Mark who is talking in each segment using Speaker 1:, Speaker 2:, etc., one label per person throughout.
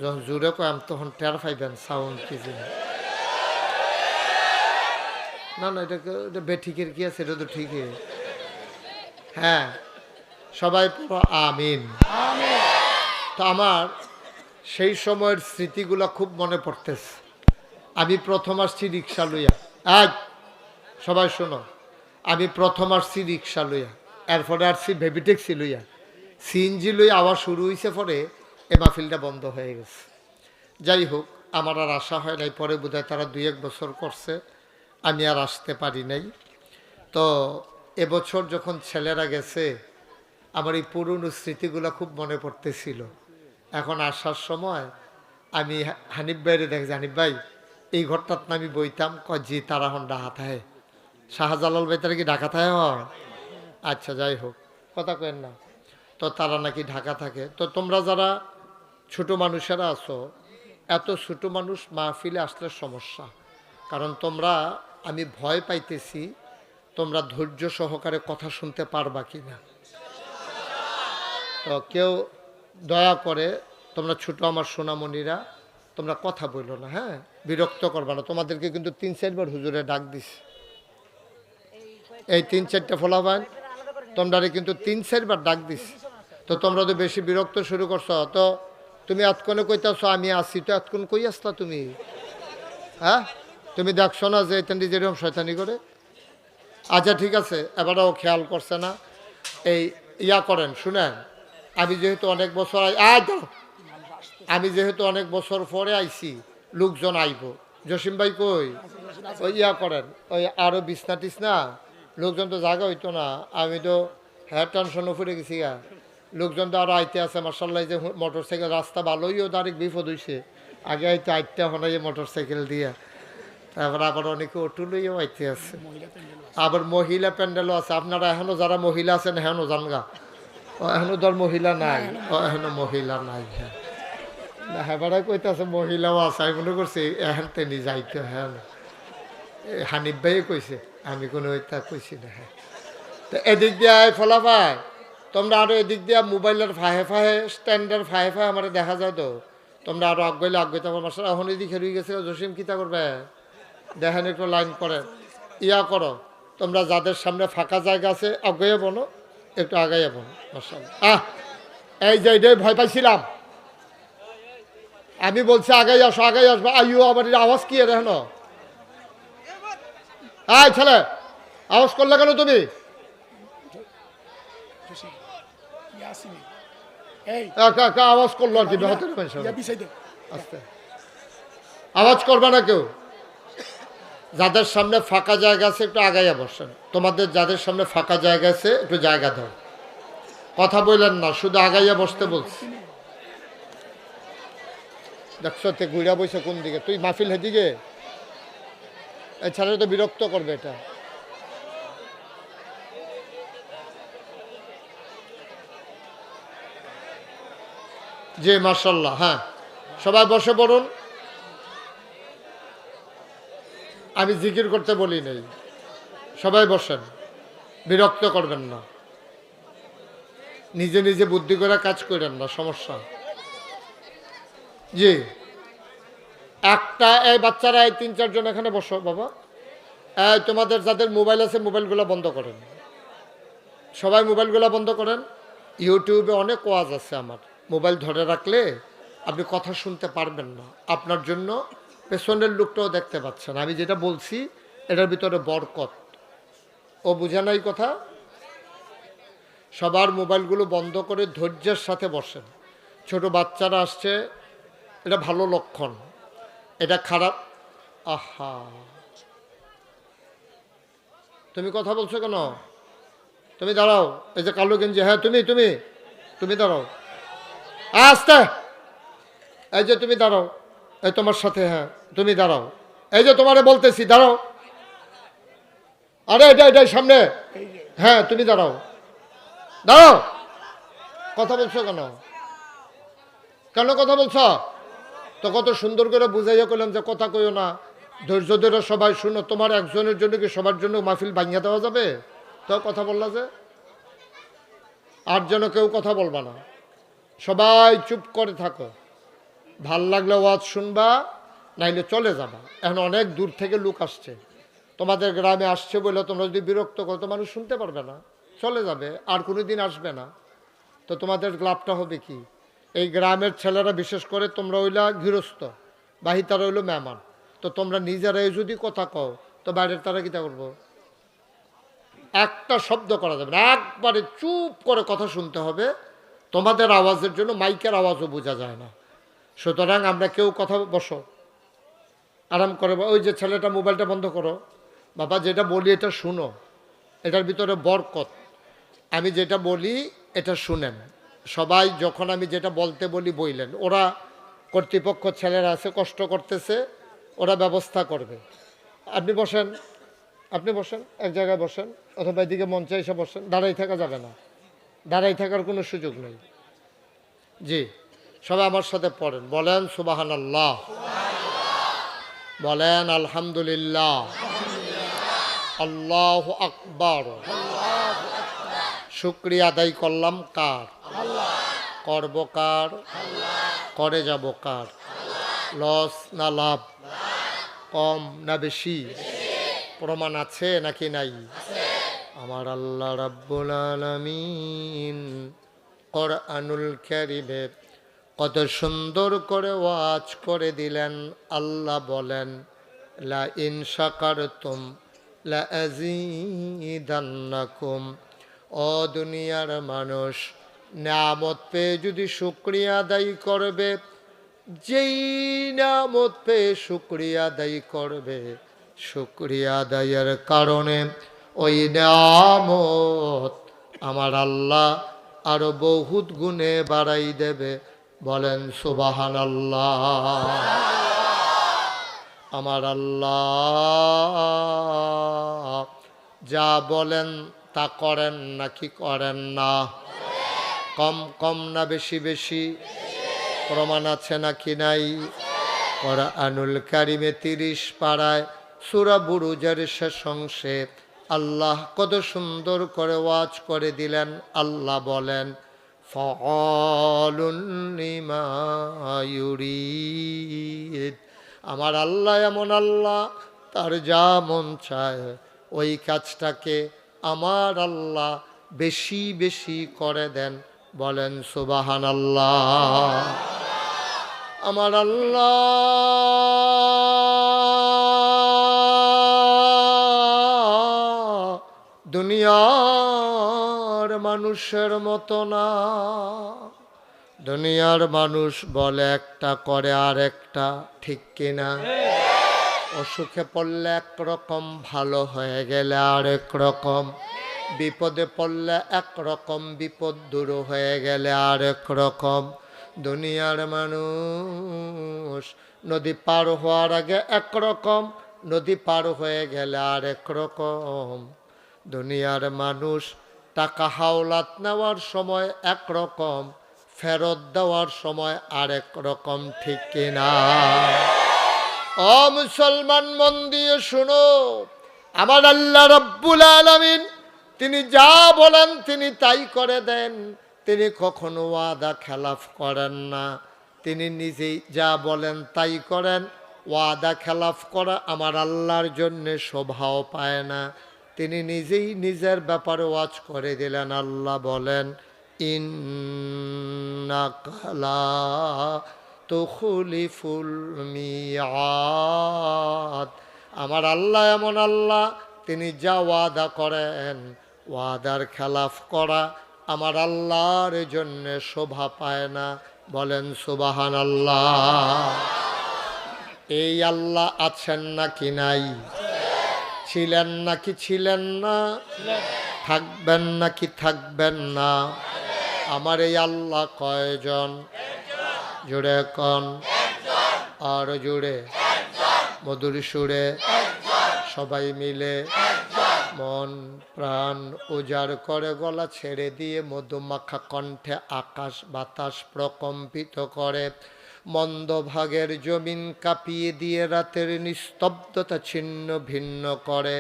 Speaker 1: যখন জোরে কয় আমি তখন টের পাইবেন সাউন্ড কি জিনিস। না না, এটা বেঠিকের কি আছে, এটা তো ঠিকই। হ্যাঁ, সবাই পুরো আমিন। তো আমার সেই সময়ের স্মৃতিগুলা খুব মনে পড়তেছে। আমি প্রথম আসছি রিক্সা লইয়া, আজ সবাই শোনো, আমি প্রথম আসছি রিক্সা লইয়া, এরপরে আসছি বেবি ট্যাক্সি লইয়া, সিএনজি লইয়া আবার শুরু হয়েছে, পরে এ মাহফিলটা বন্ধ হয়ে গেছে। যাই হোক, আমার আর আশা হয় নাই, পরে বোধহয় তারা 2-1 বছর করছে, আমি আর আসতে পারি নাই। তো এবছর যখন ছেলেরা গেছে, আমার এই পুরনো স্মৃতিগুলো খুব মনে পড়তেছিল। এখন আসার সময় আমি হানিফ ভাইরে দেখছি, হানিফ ভাই এই ঘরটার আমি বইতাম, জি তারা হন ডাকা থাকে। শাহজালাল ভাই তারা কি ঢাকা থাকে হয়? আচ্ছা, যাই হোক, কথা কেন না। তো তারা নাকি ঢাকা থাকে। তো তোমরা যারা ছোট মানুষেরা আছো, এত ছোট মানুষ মাহফিলে আসলে সমস্যা। কারণ তোমরা, আমি ভয় পাইতেছি তোমরা ধৈর্য সহকারে কথা শুনতে পারবা কি না। তো কেউ দয়া করে, তোমরা ছোট আমার সোনামণিরা, তোমরা কথা বললো না, হ্যাঁ, বিরক্ত করবা না। তোমাদেরকে কিন্তু 3-4 বার হুজুরে ডাক দিস, এই 3-4টা ফলাফল তোমরা কিন্তু 3-4 বার ডাক দিস। তো তোমরা তো বেশি বিরক্ত শুরু করছো। তো তুমি এতক্ষণে কইতাছো আমি আসি, তো এতক্ষণ কই আসলা তুমি? হ্যাঁ, তুমি দেখছো না যে এতেন যেরকম শয়তানি করে? আচ্ছা ঠিক আছে, এবারও খেয়াল করছে না। এই ইয়া করেন, শুনেন, আমি যেহেতু অনেক বছর আমি যেহেতু অনেক বছর পরে আইছি, লোকজন আইব। জসিম ভাই কই? ওই ইয়া করেন, ওই আরো বিছনা টিছনা, লোকজন তো জায়গা হইতো না। আমি তো হ্যাঁ টেনশন উপরে গেছি গা, লোকজন তো আরো আইতে আছে। মার্শাল্লাহ, যে মোটর সাইকেল রাস্তা ভালোইও তারিখ বিপদ হইছে, আগে আইতে আইতে হন মোটর সাইকেল দিয়া। তারপর আবার অনেকে অটো লইয়াও আইতে আছে, আবার মহিলা প্যান্ডেলও আছে। আপনারা এখনো যারা মহিলা আছেন এখনো জানগা, এখনো ধর মহিলা নাই, এখনো মহিলা নাই। হ্যাঁ, হ্যাঁ, কইতেছে মহিলাও আছে। আমি মনে করছি এখন তেনি যাইতে। হ্যাঁ, হানিফ ভাই কইছে, আমি কোনো ওইটা কইছি না। হ্যাঁ, তো এদিক দিয়া ফলাফায় তোমরা আরো এদিক দিয়া মোবাইলের ফাহে ফাহে, স্ট্যান্ডার ফাহে ফাহে আমার দেখা যায়। তো তোমরা আরো আগাইলে আগাইতে পারো। মাসাল এখন এদিকে রয়ে গেছে। জসিম কিতা করবে দেখেন, একটু লাইন করে ইয়া করো। তোমরা যাদের সামনে ফাঁকা জায়গা আছে আগাইয়ে বনো, একটু আগাইয়ে বনো। মাসাল এই যে এটাই ভয় পাইছিলাম, আমি বলছি আগাই আসো, আগাই আসবো। আইও, আবার আওয়াজ কি এর এখনো? এই ছেলে, আওয়াজ করলে কেন তুমি? আওয়াজ করলো আর কি, আস্তে আওয়াজ করবে না কেউ। যাদের সামনে ফাঁকা জায়গা আছে একটু আগাইয়া বসেন। তোমাদের যাদের সামনে ফাঁকা জায়গা আছে একটু জায়গা দাও, কথা বললেন না, শুধু আগাইয়া বসতে বলছি। দেখছো তে ঘুরা বইছে কোন দিকে? তুই মাহফিল হেদিকে, এছাড়া তো বিরক্ত করবে এটা। জি মাশাল্লাহ। হ্যাঁ, সবাই বসে পড়ুন। আমি জিকির করতে বলি নাই, সবাই বসেন, বিরক্ত করবেন না, নিজে নিজে বুদ্ধি করে কাজ করেন না, সমস্যা। জি, একটা এই বাচ্চারা, এই 3-4 জন এখানে বসো বাবা। এই তোমাদের যাদের মোবাইল আছে মোবাইলগুলো বন্ধ করেন, সবাই মোবাইলগুলো বন্ধ করেন। ইউটিউবে অনেক ওয়াজ আছে আমার, মোবাইল ধরে রাখলে আপনি কথা শুনতে পারবেন না। আপনার জন্য পেছনের লোকটাও দেখতে পাচ্ছেন। আমি যেটা বলছি এটার ভিতরে বরকত। ও বুঝে নাই কথা। সবার মোবাইলগুলো বন্ধ করে ধৈর্যের সাথে বসেন। ছোট বাচ্চারা আসছে, এটা ভালো লক্ষণ, এটা খারাপ। আহা, তুমি কথা বলছো কেন? তুমি দাঁড়াও। এই যে কালো গেঞ্জি, হ্যাঁ তুমি তুমি তুমি দাঁড়াও, আস্তে। এই যে তুমি দাঁড়াও, এই তোমার সাথে, হ্যাঁ তুমি দাঁড়াও। এই যে তোমারে বলতেছি দাঁড়াও। আরে এটা এটাই সামনে, হ্যাঁ তুমি দাঁড়াও, দাঁড়াও। কথা বলছো কেন? কেন কথা বলছ? তো কত সুন্দর করে বুঝাইয়া করলাম যে কথা কইও না, ধৈর্য ধরে সবাই শুনো। তোমার একজনের জন্য কি সবার জন্য মাহফিল ভাঙিয়ে দেওয়া যাবে? তো কথা বললা যে, আর যেন কেউ কথা বলবা না, সবাই চুপ করে থাকো। ভাল লাগলে ওয়াজ শুনবা, নাইলে চলে যাবা। এখন অনেক দূর থেকে লোক আসছে, তোমাদের গ্রামে আসছে বলে তোমরা যদি বিরক্ত করো তো মানুষ শুনতে পারবে না, চলে যাবে, আর কোনো দিন আসবে না। তো তোমাদের লাভটা হবে কি? এই গ্রামের ছেলেরা বিশেষ করে তোমরা হইলা গৃহস্থ, বাহি তারা হইলো মেহমান। তো তোমরা নিজেরাই যদি কথা কও তো বাইরের তারা কী করবো? একটা শব্দ করা যাবে না, একবারে চুপ করে কথা শুনতে হবে। তোমাদের আওয়াজের জন্য মাইকের আওয়াজও বোঝা যায় না। সুতরাং আমরা কেউ কথা, বসো আরাম করে, ওই যে ছেলেটা মোবাইলটা বন্ধ করো, বাবা যেটা বলি এটা শুনো, এটার ভিতরে বরকত। আমি যেটা বলি এটা শুনেন সবাই, যখন আমি যেটা বলতে বলি বইলেন। ওরা কর্তৃপক্ষ ছেলেরা আছে, কষ্ট করতেছে, ওরা ব্যবস্থা করবে। আপনি বসেন, আপনি বসেন, এক জায়গায় বসেন, অথবা এদিকে মঞ্চে এসে বসেন। দাঁড়াই থাকা যাবে না, দাঁড়াই থাকার কোনো সুযোগ নেই। জি, সবাই আমার সাথে পড়েন, বলেন সুবহানাল্লাহ, বলেন আলহামদুলিল্লাহ, আল্লাহু আকবার। শুকরিয়া আদায় করলাম কার? করব কার? করে যাব কার? লস না লাভ? কম না বেশি? প্রমাণ আছে নাকি নাই? আমার আল্লাহ রাব্বুল আলামিন কোরআনুল কারীমে কত সুন্দর করে ওয়াজ করে দিলেন। আল্লাহ বলেন, লা ইন শাকারতুম লা আযীদান্নাকুম। ও দুনিয়ার মানুষ, নিয়ামত পেয়ে যদি শুকরিয়া আদায় করবে, যেই নিয়ামত পেয়ে শুকরিয়া আদায় করবে, শুকরিয়া আদায়ের কারণে ওই নিয়ামত আমার আল্লাহ আরো বহুত গুণে বাড়াই দেবে। বলেন সুবহানাল্লাহ। আমার আল্লাহ যা বলেন তা করেন নাকি করেন না? কম কম না বেশি বেশি? প্রমাণ আছে নাকি নাই? কোরআনুল কারীমে 30 পারায় সূরা বুরুজের শেষ অংশে আল্লাহ কত সুন্দর করে ওয়াজ করে দিলেন। আল্লাহ বলেন, ফাআলুন লিমা ইউরিদ। আমার আল্লাহ এমন আল্লাহ, তার যা মন চায় ওই কাজটাকে আমার আল্লাহ বেশি বেশি করে দেন। বলেন সুবহানাল্লাহ। আমার আল্লাহ দুনিয়ার মানুষের মতো না। দুনিয়ার মানুষ বলে একটা, করে আর একটা, ঠিক কিনা? অসুখে পড়লে একরকম, ভালো হয়ে গেলে আরেক রকম, বিপদে পড়লে একরকম, বিপদ দূর হয়ে গেলে আরেক রকম। দুনিয়ার মানুষ নদী পার হওয়ার আগে একরকম, নদী পার হয়ে গেলে আরেক রকম। দুনিয়ার মানুষ টাকা হাওলাত নেওয়ার সময় একরকম, ফেরত দেওয়ার সময় আরেক রকম, ঠিক কিনা? ও মুসলমান, মন দিয়ে শুনো, আমার আল্লাহ রাব্বুল আলামিন তিনি যা বলেন তিনি তাই করে দেন। তিনি কখনো ওয়াদা খেলাফ করেন না। তিনি নিজেই যা বলেন তাই করেন। ওয়াদা খেলাফ করা আমার আল্লাহর জন্য শোভাও পায় না। তিনি নিজেই নিজের ব্যাপারে ওয়াজ করে দিলেন। আল্লাহ বলেন, ইন্নাকা লা তুখলিফুল মিআদ। আমার আল্লাহ এমন আল্লাহ, তিনি যা ওয়াদা করেন, ওয়াদার খেলাফ করা আমার আল্লাহর জন্য শোভা পায় না। বলেন সুবহানাল্লাহ। এই আল্লাহ আছেন নাকি নাই? ছিলেন নাকি ছিলেন না? থাকবেন নাকি থাকবেন না? আমার এই আল্লাহ কয়জন? জুড়ে কন, আর জুড়ে মধুর সুরে সবাই মিলে মন প্রাণ উজাড় করে গলা ছেড়ে দিয়ে মধুমাখা কণ্ঠে আকাশ বাতাস প্রকম্পিত করে, মন্দ ভাগের জমিন কাঁপিয়ে দিয়ে রাতের নিস্তব্ধতা ছিন্ন ভিন্ন করে।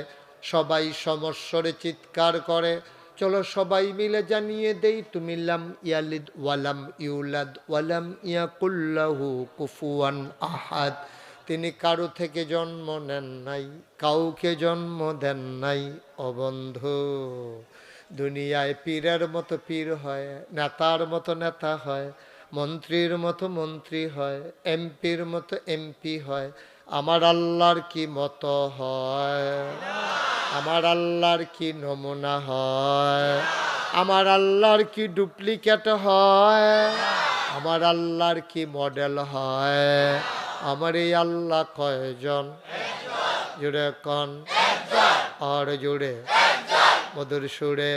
Speaker 1: সবাই সমস্বরে চিৎকার করে, চলো সবাই মিলে জানিয়ে দেই তুমি লাম ইয়ালিদ ওয়ালাম ইউলাদ ওয়ালাম ইয়াকুল্লাহু কুফুয়ান আহাদ। তিনি কারো থেকে জন্ম নেন নাই, কাউকে জন্ম দেন নাই। ও বন্ধু, দুনিয়ায় পীরের মতো পীর হয়, নেতার মতো নেতা হয়, মন্ত্রীর মতো মন্ত্রী হয়, এমপির মতো এমপি হয়। আমার আল্লাহর কি মতো হয়? আমার আল্লাহর কি নমুনা হয়? আমার আল্লাহর কি ডুপ্লিকেট হয়? আমার আল্লাহর কি মডেল হয়? আমার এই আল্লাহ কয়জন? জুড়ে কন আর জুড়ে মধুর সুরে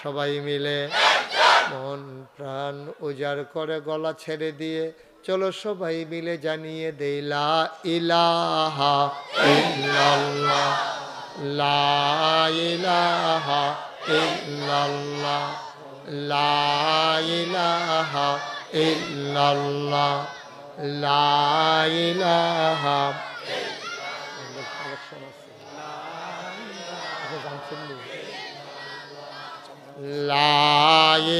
Speaker 1: সবাই মিলে মন প্রাণ উজাড় করে গলা ছেড়ে দিয়ে চলো সবাই মিলে জানিয়ে দেই লা ইলাহা ইল্লাল্লাহ, লা ইলাহা ইল্লাল্লাহ, লা ইলাহা ইল্লাল্লাহ, লা ইলাহা। লা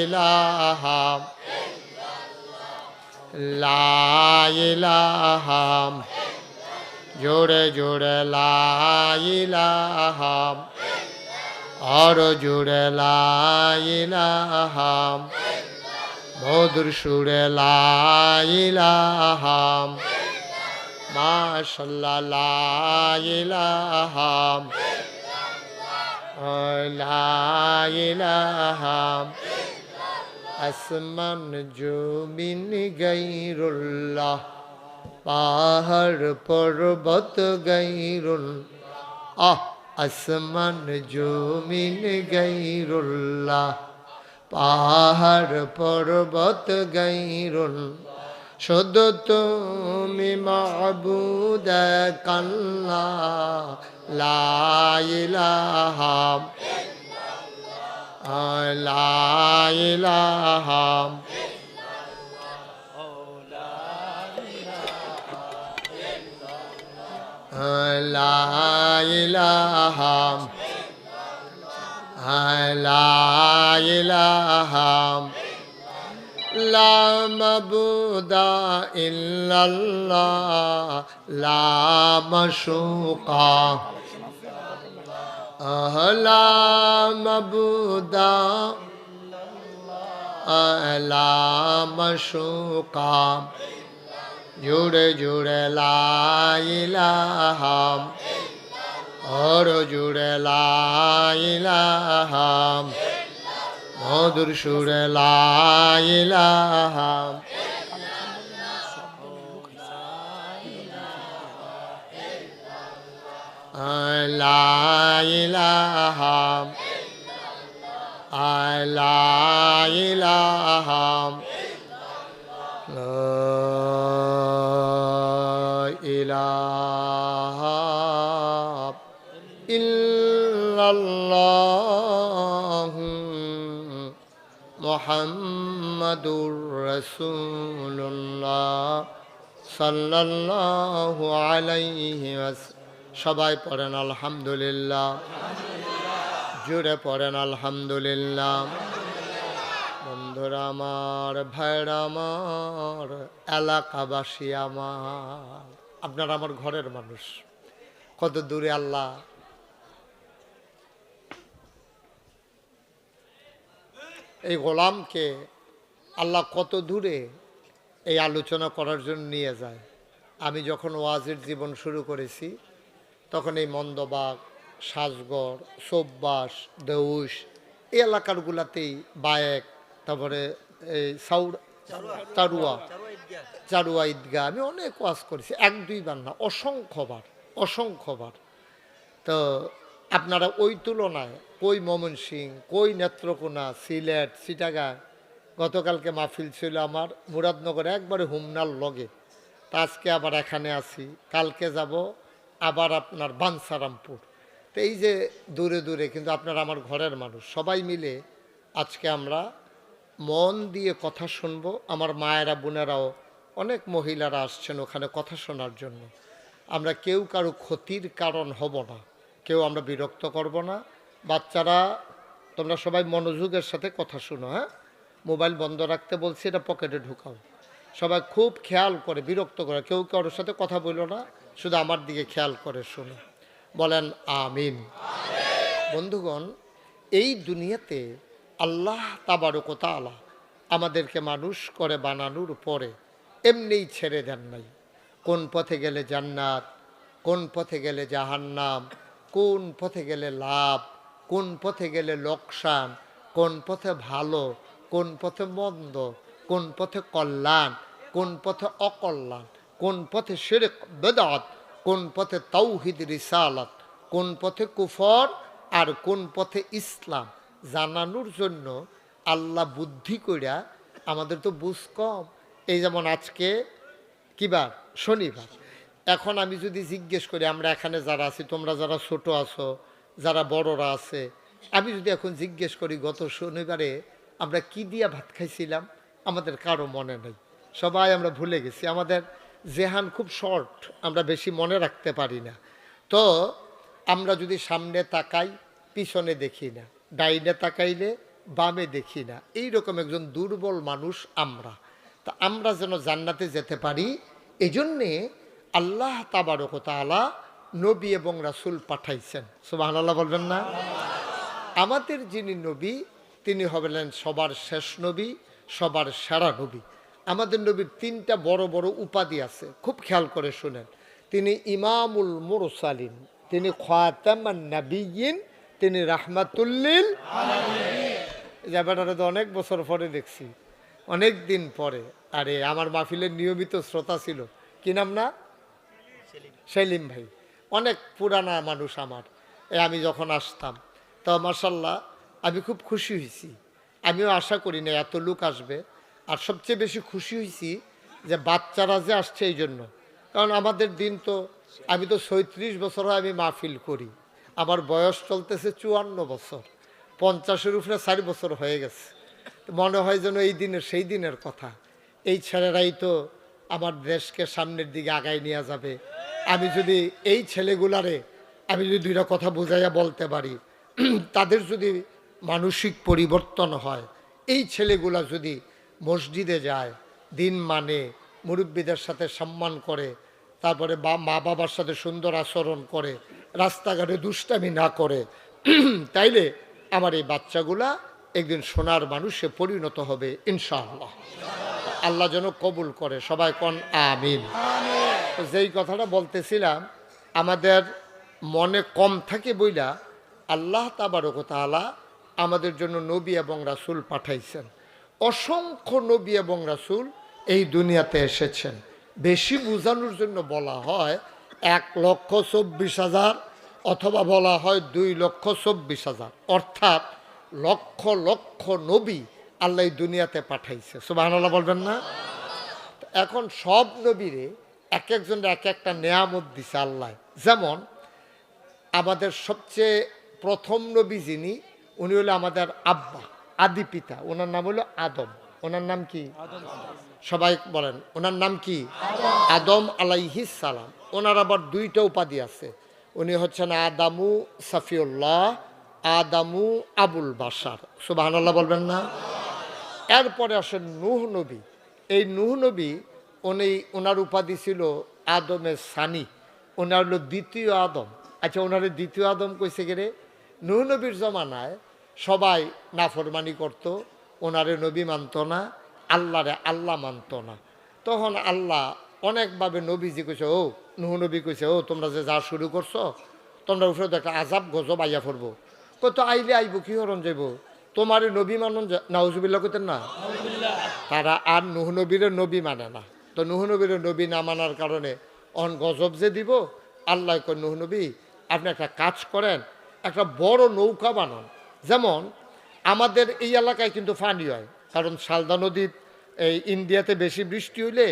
Speaker 1: ইলাহা লা ইলাহা, জোরে জোরে লা ইলাহা, আর জোরে লা ইলাহা, মধুর সুরে লা ইলাহা, মাশাআল্লাহ লা ইলাহা, লা ইলাহা। আসমান জমিন গায়রুল্লাহ, পাহাড় পর্বত গায়রুল্লাহ। আসমান জমিন গায়রুল্লাহ, পাহাড় পর্বত গায়রুল্লাহ। শুধু তুমি মাবুদ আল্লাহ, লা ইলাহা লা ইলাহা লা ইলাহা লা ইলাহা লা মাবুদা ইল্লাল্লাহ, লা মাশুকা লা মাবুদা লা মাশুকা, জুড়ে জুড়ে লা ইলাহা, আর জুড়ে লা ইলাহা, মধুর সুরে লা ইলাহা। লা ইলাহা লা ইলাহা লা ইলাহা ইল্লাল্লাহ মুহাম্মাদুর রাসূলুল্লাহ সাল্লাল্লাহু আলাইহি ওয়াসাল্লাম। সবাই পড়েন আলহামদুলিল্লাহ, জুড়ে পড়েন আলহামদুলিল্লাহ। বন্ধুরা আমার, ভাইরা আমার, এলাকাবাসী আমার, আপনারা আমার ঘরের মানুষ। কত দূরে আল্লাহ এই গোলামকে, আল্লাহ কত দূরে এই আলোচনা করার জন্য নিয়ে যায়। আমি যখন ওয়াজির জীবন শুরু করেছি তখন এই মন্দবাগ, সাজগড়, চৌব্বাস, দেউস এই এলাকারগুলাতেই বায়েক, তারপরে এই চারুয়া ঈদগাহ আমি অনেক ওয়াজ করেছি, এক দুইবার না, অসংখ্যবার। তো আপনারা ওই তুলনায় কই ময়মনসিংহ, কই নেত্রকোনা, সিলেট, চিটাগাং, গতকালকে মাহফিল ছিল আমার মুরাদনগরে একবারে হুমনার লগে, তা আজকে আবার এখানে আছি, কালকে যাব আবার আপনার বাঞ্ছারামপুর। তো এই যে দূরে দূরে, কিন্তু আপনারা আমার ঘরের মানুষ। সবাই মিলে আজকে আমরা মন দিয়ে কথা শুনবো। আমার মায়েরা, বোনেরাও, অনেক মহিলারা আসছেন ওখানে কথা শোনার জন্য। আমরা কেউ কারো ক্ষতির কারণ হব না, কেউ আমরা বিরক্ত করব না। বাচ্চারা তোমরা সবাই মনোযোগের সাথে কথা শোনো, হ্যাঁ? মোবাইল বন্ধ রাখতে বলছি, এটা পকেটে ঢুকাও। সবাই খুব খেয়াল করে, বিরক্ত করে, কেউ কারোর সাথে কথা বললো না, শুধু আমার দিকে খেয়াল করে শোনো। বলেন আমিন। বন্ধুগণ, এই দুনিয়াতে আল্লাহ তাবারক ওয়া তাআলা আমাদেরকে মানুষ করে বানানোর পরে এমনিই ছেড়ে দেন নাই। কোন পথে গেলে জান্নাত, কোন পথে গেলে জাহান্নাম, কোন পথে গেলে লাভ, কোন পথে গেলে লোকসান, কোন পথে ভালো, কোন পথে মন্দ, কোন পথে কল্যাণ, কোন পথে অকল্যাণ, কোন পথে শিরক বেদাত, কোন পথে তাওহীদ রিসালাত, কোন পথে কুফর আর কোন পথে ইসলাম জানানোর জন্য আল্লাহ বুদ্ধি কইরা, আমাদের তো বুঝ কম। এই যেমন আজকে কিবার, শনিবার। এখন আমি যদি জিজ্ঞেস করি, আমরা এখানে যারা আছি, তোমরা যারা ছোট আছো, যারা বড়রা আছে, আমি যদি এখন জিজ্ঞেস করি গত শনিবারে আমরা কি দিয়া ভাত খাইছিলাম, আমাদের কারো মনে নেই, সবাই আমরা ভুলে গেছি। আমাদের জেহান খুব শর্ট, আমরা বেশি মনে রাখতে পারি না। তো আমরা যদি সামনে তাকাই, পিছনে দেখি না, ডাইনে তাকাইলে বামে দেখি না, এইরকম একজন দুর্বল মানুষ আমরা। তা আমরা যেন জান্নাতে যেতে পারি, এই জন্যে আল্লাহ তাবারক ওয়া তাআলা নবী এবং রাসূল পাঠাইছেন। সুবহানাল্লাহ বলবেন না? আমাদের যিনি নবী, তিনি হবেন সবার শেষ নবী, সবার সেরা নবী। আমাদের নবীর তিনটা বড় বড় উপাধি আছে, খুব খেয়াল করে শুনেন। তিনি ইমামুল মুরসালিন, তিনি খাতামান নাবিয়্যিন, তিনি রাহমাতুল লিল আলামিন। ব্যাপারটা তো অনেক বছর পরে দেখছি, অনেক দিন পরে। আরে আমার মাহফিলের নিয়মিত শ্রোতা ছিল, কি নাম না? সেলিম ভাই, অনেক পুরানা মানুষ আমার। আমি যখন আসতাম, তো মাশাআল্লাহ আমি খুব খুশি হয়েছি। আমিও আশা করি না এত লোক আসবে। আর সবচেয়ে বেশি খুশি হয়েছি যে বাচ্চারা যে আসছে এই জন্য। কারণ আমাদের দিন তো, আমি তো ৩৬ বছর হয় আমি মাহফিল করি, আমার বয়স চলতেছে ৫৪ বছর, ৫০-এর উপরে ৪ বছর হয়ে গেছে। মনে হয় যেন এই দিনের সেই দিনের কথা। এই ছেলেরাই তো আমার দেশকে সামনের দিকে আগায় নিয়ে যাবে। আমি যদি এই ছেলেগুলারে আমি যদি দুইটা কথা বুঝাইয়া বলতে পারি, তাদের যদি মানসিক পরিবর্তন হয়, এই ছেলেগুলা যদি মসজিদে যায়, দিন মানে, মুরব্বীদের সাথে সম্মান করে, তারপরে মা বাবার সাথে সুন্দর আচরণ করে, রাস্তাঘাটে দুষ্টামি না করে, তাইলে আমার এই বাচ্চাগুলা একদিন সোনার মানুষে পরিণত হবে ইনশাআল্লাহ। আল্লাহ যেন কবুল করে, সবাই কোন আমিন। যেই কথাটা বলতেছিলাম, আমাদের মনে কম থাকে বইলা আল্লাহ তাবারক ওয়া তাআলা আমাদের জন্য নবী এবং রাসূল পাঠাইছেন। অসংখ্য নবী এবং রাসূল এই দুনিয়াতে এসেছেন। বেশি বোঝানোর জন্য বলা হয় ১,২৪,০০০ অথবা বলা হয় ২,২৪,০০০, অর্থাৎ লক্ষ লক্ষ নবী আল্লাহ এই দুনিয়াতে পাঠাইছে। সুবহানাল্লাহ বলবেন না? এখন সব নবীরে এক একজনের এক একটা নেয়ামত দিছে আল্লাহ। যেমন আমাদের সবচেয়ে প্রথম নবী যিনি, উনি হলো আমাদের আব্বা, আদি পিতা, ওনার নাম হলো আদম। ওনার নাম কি? সবাই বলেন, ওনার নাম কি? আদম আলাইহিস সালাম। ওনার আবার দুইটা উপাধি আছে, উনি হচ্ছেন আদামু সাফিউল্লাহ, আদামু আবুল বাশার। সুবহানাল্লাহ বলবেন না? এরপরে আসেন নূহ নবী। এই নূহ নবী, উনি, ওনার উপাধি ছিল আদমের সানি, ওনার হলো দ্বিতীয় আদম। আচ্ছা, ওনারে দ্বিতীয় আদম কইছে গেলে, নূহ নবীর জমানায় সবাই নাফরমানি করত, ওনারে নবী মানত না, আল্লাহরে আল্লাহ মানত না। তখন আল্লাহ অনেকভাবে নবীজি কইছে, ও নূহ নবী কইছে, ও তোমরা যে যা শুরু করছো, তোমরা উপরে তো একটা আজাব গজব আইয়া পড়বো। কত আইলে আইব, কি হরণ যাইব, তোমার নবী মানন, নাউজুবিল্লাহ কইতেন না। তারা আর নূহ নবীরে নবী মানে না। তো নূহ নবীরে নবী না মানার কারণে অন গজব যে দিব, আল্লাহ কয়, নূহ নবী আপনি একটা কাজ করেন, একটা বড় নৌকা বানান। যেমন আমাদের এই এলাকায় কিন্তু পানি হয়, কারণ শালদা নদীর, এই ইন্ডিয়াতে বেশি বৃষ্টি হইলে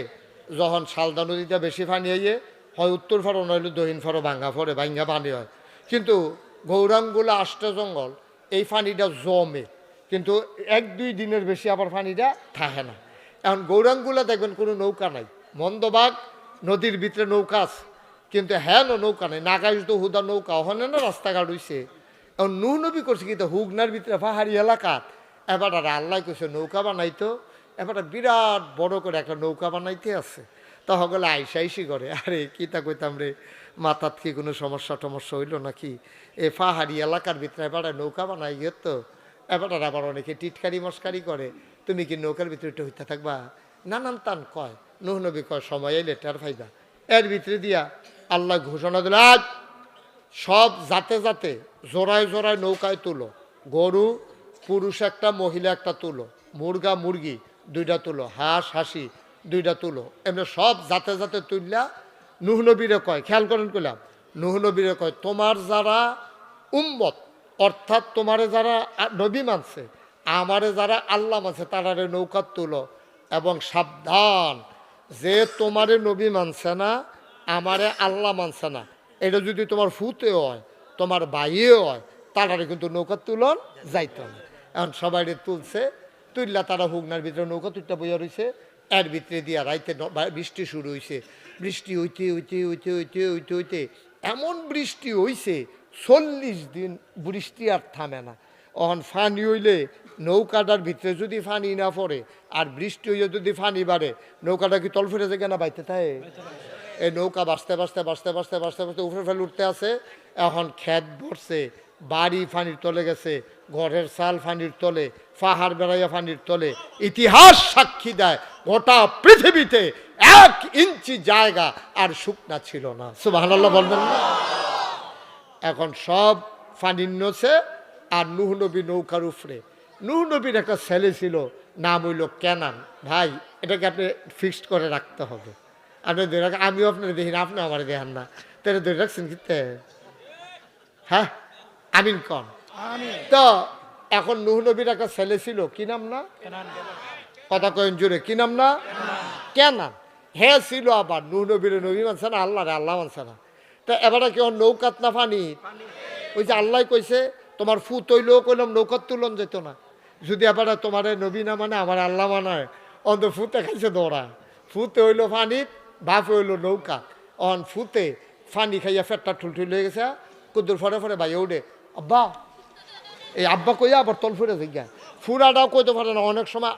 Speaker 1: যখন শালদা নদীতে বেশি পানি হইয়ে হয় উত্তর ফারো নইলে দক্ষিণ ফারো ভাঙ্গা ফরে, ভাঙ্গা পানি হয়। কিন্তু গৌরাঙ্গুলা আষ্টা জঙ্গল, এই পানিটা জমে, কিন্তু ১-২ দিনের বেশি আবার পানিটা থাকে না। এখন গৌরাঙ্গুলা দেখবেন কোনো নৌকা নাই, মন্দবাগ নদীর ভিতরে নৌকা আছে, কিন্তু হ্যাঁ নৌকা নেই, নাগাইজ তো হুদা নৌকা ওখানে না রাস্তাঘাট হইছে, নূহ নবী করছে কি তো হুগনার ভিতরে পাহাড়ি এলাকাত এবার আর আল্লাহ কইছে নৌকা বানাইতো এবার বিরাট বড় করে একটা নৌকা বানাইতে আছে তহগলে আইসি করে আরে কিতা কইতাম রে মাথাত কি কোনো সমস্যা টমস্যা হইলো নাকি এ পাহাড়ি এলাকার ভিতরে এবার নৌকা বানাই গিয়ে তো এবার আবার অনেকে টিটকারি মস্কারি করে তুমি কি নৌকার ভিতরে একটু হইতে থাকবা নানান তান কয় নূহ নবী কয় সময় এলে টের ফাইবা এর ভিতরে দিয়া আল্লাহ ঘোষণা দিল আজ সব জাতে জাতে জোড়ায় জোড়ায় নৌকায় তুলো গরু পুরুষ একটা মহিলা একটা তুলো মুরগা মুরগি দুইটা তুলো হাঁস হাসি দুইটা তুলো এমনি সব জাতে জাতে তুললা নূহ নবীরে কয় খেয়াল করেন কইলাম নূহ নবীরে কয় তোমার যারা উম্মত অর্থাৎ তোমারে যারা নবী মানছে আমারে যারা আল্লাহ মানছে তারারে নৌকাত তুলো এবং সাবধান যে তোমারে নবী মানছে না আমারে আল্লাহ মানছে না এটা যদি তোমার ফুতে হয় তোমার বাইয়ে হয় তারারে কিন্তু নৌকা তুলন যাইত না এখন সবাই তুলছে তুললা তারা হুগনার ভিতরে নৌকা তুলটা বইয়া রয়েছে এর ভিতরে দিয়া রাইতে বৃষ্টি শুরু হয়েছে বৃষ্টি হইতে হইতে হইতে হইতে হইতে হইতে এমন বৃষ্টি হইছে 40 দিন বৃষ্টি আর থামে না অহন ফানি হইলে নৌকাটার ভিতরে যদি ফানি না পড়ে আর বৃষ্টি হইলে যদি ফানি বাড়ে নৌকাটা কি তল ফিরে যায় না বাইতে থাকে এই নৌকা বাঁচতে বাঁচতে বাঁচতে বাঁচতে বাঁচতে বাঁচতে উপরে ফেলে উঠতে আছে এখন ক্ষেত ভরছে বাড়ি ফানির তলে গেছে ঘরের চাল ফানির তলে পাহাড় বেড়াইয়া ফানির তলে ইতিহাস সাক্ষী দেয় গোটা পৃথিবীতে 1 ইঞ্চি জায়গা আর শুকনা ছিল না সুবহানাল্লাহ বলবেন না এখন সব ফানির নছে আর নূহ নবী নৌকার উপরে নূহ নবীর একটা ছেলে ছিল নাম হইল কেনান ভাই এটাকে আপনি ফিক্সড করে রাখতে হবে আপনি ধরে রাখেন আমিও আপনার দেখি না আপনি আমার দেখেন না তাহলে ধরে রাখছেন কিতে হ্যাঁ আমিন কন তো এখন নূহ নবীর একটা ছেলে ছিল কি নাম না কথা কয়েন জুড়ে কি নাম না কেনান হ্যাঁ ছিল আবার নূহ নবীর নবী মানছে না আল্লাহ রে আল্লাহ মানছে না তা এবারে কেউ নৌকাত না ফানি ওই যে আল্লাহ কইছে তোমার ফু তৈলেও কইলাম নৌকাত তুলন যেত না যদি এবারে তোমার নবী না মানে আমার আল্লাহ মানায় অন্ত ফুতে খাইছে দৌড়া ফুতে হইলো ফানিত বাপে হইলো নৌকা অন ফুতে ফানি খাইয়া ফেটটা ঠুলঠুল হয়ে গেছে কুদ্দুর ফরে ফরে ভাই উঠে আব্বা এই আব্বা কইয়া আবার তল ফুরে জিজ্ঞা ফুরাটাও কইতে পারে না অনেক সময়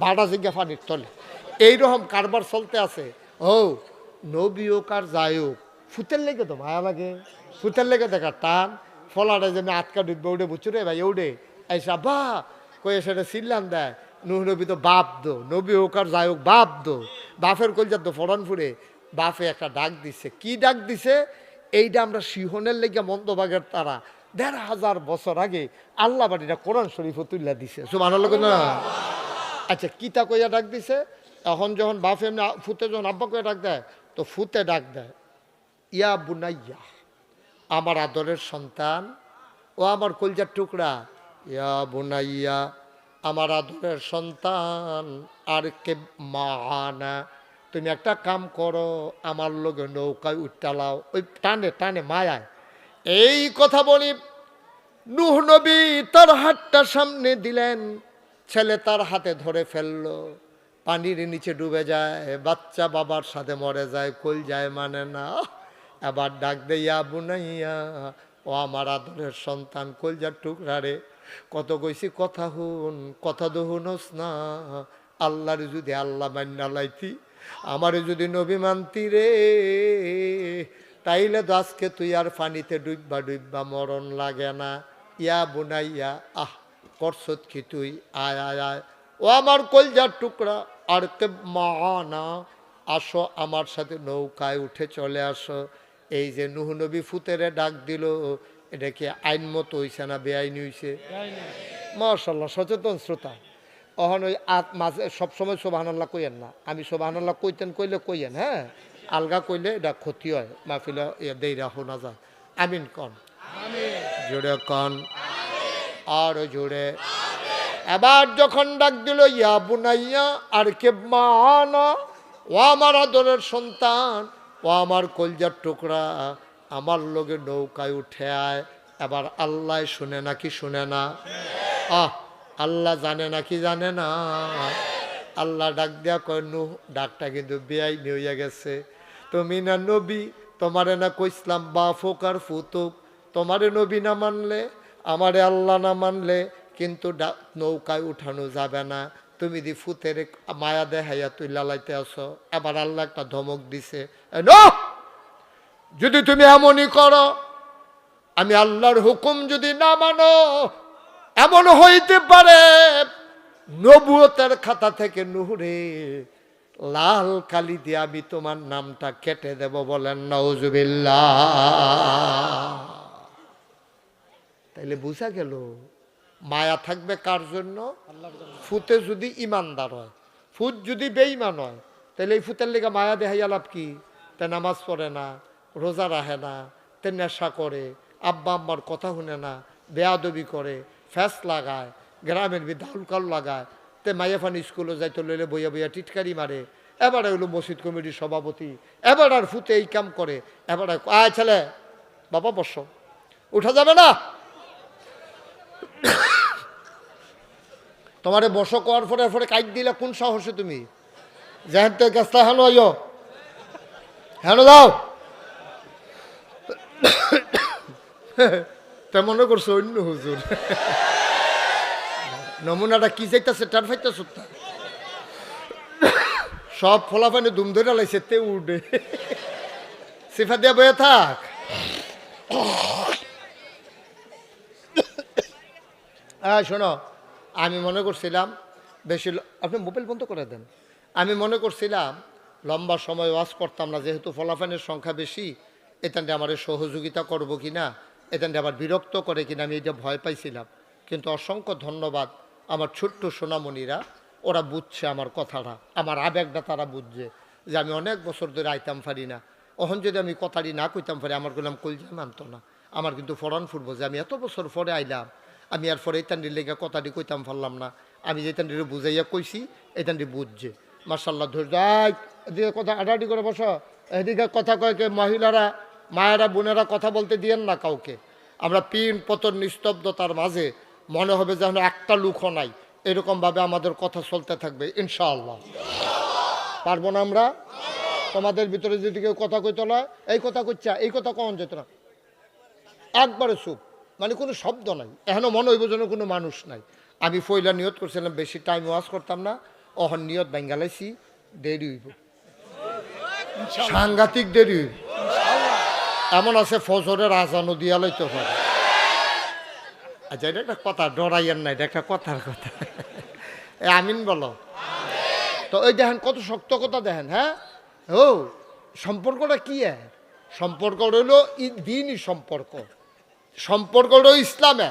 Speaker 1: ভাড়া জিজ্ঞা ফানির তলে এইরকম কারবার চলতে আছে ও নবী হোক আর যাই হোক ফুতের লেগে তো ভায়া লাগে ফুতের লেগে দেখা টান ফলাটা যে আমি আটকা ডুববে উঠে বুঝছো রে ভাই উঠে আইসা বা কয়ে সেটা সিল্লান দেয় নূহ নবী তো বাপ দো নবী হোক আর যাই হোক বাপ দো বাপের কলজার তো ফড়ন ফুরে বাপে একটা ডাক দিছে কি ডাক দিছে এইটা আমরা সিহনের লেগে মন্দবাগের তারা ১৫০০ বছর আগে আল্লাহ বাড়িটা কোরআন শরীফ তুল্লা দিছে সুবহানাল্লাহ না আচ্ছা কিতা কইয়া ডাক দিছে এখন যখন বাপে এমনি ফুতে যখন আব্বা কইয়া ডাক দেয় তো ফুতে ডাক দেয় ইয়া বুনাইয়া আমার আদরের সন্তান ও আমার কলজার টুকরা ইয়া বুনাইয়া আমার আদরের সন্তান আর কে মানা তুমি একটা কাম করো আমার লগে নৌকায় উঠটালাও ওই টানে টানে মায়ায় এই কথা বলি নূহ নবী তার হাতটা সামনে দিলেন ছেলে তার হাতে ধরে ফেললো পানির নিচে ডুবে যায় বাচ্চা বাবার সাথে মরে যায় কল যায় মানে না আবার ডাক দেয়া বুনাইয়া ও আমার আদরের সন্তান কলজার টুকরা রে কত কইছি কথা হুন কথা তো হুনস না আল্লাহরে যদি আল্লাহ মান্না লাইতি আমারে যদি নবী মানতি রে তাইলে তো আজকে তুই আর পানিতে ডুববা ডুববা মরণ লাগে না ইয়া বুনাইয়া করছত কি তুই আয় আয় আয় ও আমার কলজার টুকরা আর কে মানা আসো আমার সাথে নৌকায় উঠে চলে আসো এই যে নূহ নবী ফুতেরে ডাক দিল এটা কি আইন মতো হইছে না বেআইনি হইছে মাশাআল্লাহ সচেতন শ্রোতা অহন ওই মাঝে সবসময় সুবহানাল্লাহ কইয়েন না আমি সুবহানাল্লাহ কইতেন কইলে কইয়েন হ্যাঁ আলগা কইলে এটা ক্ষতি হয় মাহফিলে দেই রাখো না যা আমিন কন জোরে কন আর জোরে এবার যখন ডাক দিল ইয়া বুনাইয়া আর কে মানা ও আমার আদরের সন্তান ও আমার কলজার টুকরা আমার লগে নৌকায় উঠে আয় এবার আল্লাহ শুনে নাকি শুনে না আল্লাহ জানে নাকি জানে না আল্লাহ ডাক দেয়া কয় নূহ ডাকটা কিন্তু বেআইনি হইয়া গেছে তুমি না নবী তোমারে না কইসলাম বাপ হোক আর ফুতুক তোমারে নবী না মানলে আমারে আল্লাহ না মানলে কিন্তু নৌকায় উঠানো যাবে না। তুমি দি ফুতের মায়া দেখাইয়া তুই লালাইতে আসো। এবার আল্লাহ একটা ধমক দিছে, যদি তুমি এমনই করো, আমি আল্লাহর হুকুম যদি না মানো, এমন হইতে পারে নবুয়তের খাতা থেকে নুহুরে লাল কালি দিয়ে আমি তোমার নামটা কেটে দেব। বলেন নাউজুবিল্লাহ। তাইলে বুঝা গেল মায়া থাকবে কার জন্য? ফুতে যদি ইমানদার হয়, ফুত যদি বেঈমান হয়, তাহলে এই ফুতের লেগে মায়া দেখাইয়া লাভ কি? তে নামাজ পড়ে না, রোজা রাখে না, তে নেশা করে, আব্বা আম্মার কথা শুনে না, বেয়াদবি করে, ফ্যাস লাগায়, গ্রামের বিধাউলকাল লাগায়, তে মাইয়া ফানি স্কুলে যাইতে লইলে বইয়া বইয়া টিটকারি মারে। এবারে হইলো মসজিদ কমিটির সভাপতি, এবার আর ফুতে এই কাম করে। এবারে আয় ছেলে বাবা বস, উঠা যাবে না। তোমারে বসো করার পরে পরে কাইট দিলে কোন সাহসে তুমি যেহেন তো গেছটা হেন আইও হেন যাও। তা মনে করছো অন্য হুজুর নমুনাটা কি চাইতেছে টার ফাইতেছ, সব ফলাফানে দুম ধরে লাইছে তে উঠে সিফা দিয়া বয়ে থাক। শোনো, আমি মনে করছিলাম বেশি, আপনি মোবাইল বন্ধ করে দেন। আমি মনে করছিলাম লম্বা সময় ওয়াজ করতাম না, যেহেতু ফলাফানের সংখ্যা বেশি, এখানটা আমার সহযোগিতা করব কি না, এখানটা আবার বিরক্ত করে কিনা, আমি এটা ভয় পাইছিলাম। কিন্তু অসংখ্য ধন্যবাদ আমার ছোট্ট সোনামণিরা, ওরা বুঝছে আমার কথাটা, আমার আবেগটা তারা বুঝছে যে আমি অনেক বছর ধরে আইতাম পারি না। ওখান যদি আমি কথাটি না কইতাম পারি, আমার গেলাম কলজা মানতো না। আমার কিন্তু ফরান ফুটবো যে আমি এত বছর পরে আইলাম, আমি আর পরে এইতান্ডির লেগে কথাটি কইতাম পারলাম না। আমি যেতান্ডিরে বুঝাইয়া কইছি, এইতান্ডি বুঝছে। মার্শাল্লাহ ধৈর্য। এদিকে কথা আডাআডি করে বসো, এদিকে কথা কয়েকে মহিলারা, মায়েরা, বোনেরা কথা বলতে দিয়েন না কাউকে। আমরা পিন পতন নিস্তব্ধতার মাঝে মনে হবে যেন একটা লুকও নাই, এরকমভাবে আমাদের কথা চলতে থাকবে ইনশাআল্লাহ। পারবো না আমরা? তোমাদের ভিতরে যদি কেউ কথা কইতো না, এই কথা কইছা, এই কথা কখন যেত না, একবারে চুপ, মানে কোনো শব্দ নাই, এখনো মনে হইব যেন কোনো মানুষ নাই। আমি ফইলা নিয়ত করছিলাম বেশি টাইম ওয়াজ করতাম না, অহন নিয়ত বাঙ্গালাইছি, দেরি হইব, সাংঘাতিক দেরি হইব। এমন আছে ফজরের আজানও দিয়া লইতে পারে। আচ্ছা, এটা একটা কথা, ডরাইয়ের না, এটা একটা কথার কথা। আমিন বলো তো। ওই দেখেন কত শক্ত কথা দেখেন। হ্যাঁ, ও সম্পর্কটা কি? সম্পর্ক রইল দিনই সম্পর্ক, সম্পর্ক হলো ইসলামে।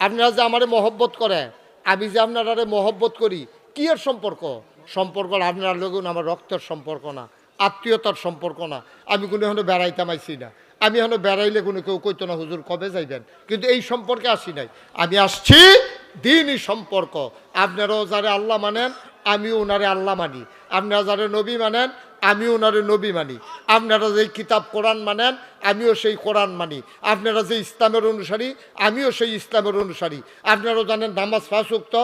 Speaker 1: আপনারা যে আমারে মহব্বত করে, আমি যে আপনারা মহব্বত করি, কি এর সম্পর্ক? সম্পর্ক আপনার লোক আমার রক্তের সম্পর্ক না, আত্মীয়তার সম্পর্ক না। আমি কোনো এখনো বেড়াইতাম আইসি না, আমি এখনো বেড়াইলে কোনো কেউ কইতো না হুজুর কবে যাইবেন, কিন্তু এই সম্পর্কে আসি নাই। আমি আসছি দিনই সম্পর্ক। আপনারাও যারে আল্লাহ মানেন, আমিও ওনারে আল্লাহ মানি। আপনারা যারা নবী মানেন, আমিও ওনারে নবী মানি। আপনারা যে কিতাব কোরআন মানেন, আমিও সেই কোরআন মানি। আপনারা যে ইসলামের অনুসারী, আমিও সেই ইসলামের অনুসারী। আপনারাও জানেন নামাজ 5 ওয়াক্ত,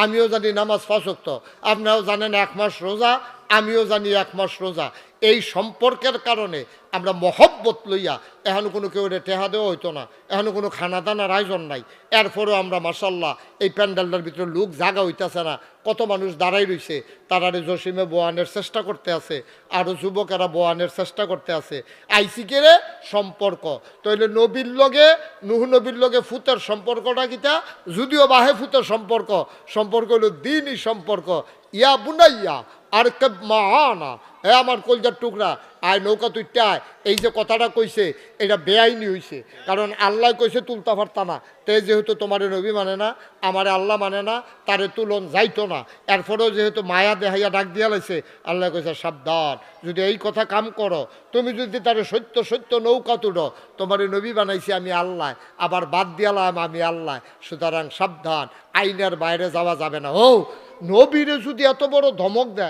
Speaker 1: আমিও জানি নামাজ 5 ওয়াক্ত। আপনারাও জানেন 1 মাস রোজা, আমিও জানি 1 মাস রোজা। এই সম্পর্কের কারণে আমরা মহব্বত লইয়া, এখনো কোনো কেউ টেহা দেওয়া হইতো না, এখনো কোনো খানা দানার আয়োজন নাই, এরপরেও আমরা মাশাল্লাহ এই প্যান্ডেলটার ভিতরে লোক জাগা হইতেছে না, কত মানুষ দাঁড়াই রইছে, তারারে জসিমে বোয়ানের চেষ্টা করতে আছে, আরও যুবকেরা বোয়ানের চেষ্টা করতে আছে। আইসিকেরে সম্পর্ক তইলে নবীর লগে, নুহ নবীর লগে ফুতের সম্পর্কটা কিতা? যদিও বাহে ফুতের সম্পর্ক, সম্পর্ক হলো দিনই সম্পর্ক। ইয়া বুনাইয়া আর কেব মাহানা, হ্যাঁ আমার কলজার টুকরা, আয় নৌকা তুইটায়। এই যে কথাটা কইছে, এটা বেআইনি হইছে, কারণ আল্লাহ কইছে তুলতা পারতা না। তে যেহেতু তোমার নবী মানে না, আমারে আল্লাহ মানে না, তারে তুলন যাইতো না। এরপরেও যেহেতু মায়া দেহাইয়া ডাক দিয়া লাইছে, আল্লাহ কইছে সাবধান, যদি এই কথা কাম করো, তুমি যদি তারে সত্য সত্য নৌকা তুলো, তোমার নবী বানাইছি আমি আল্লাহ, আবার বাদ দিয়ালাম আমি আল্লাহ, সুতরাং সাবধান, আইনের বাইরে যাওয়া যাবে না। ও নবীরে যদি এত বড় ধমক দেয়,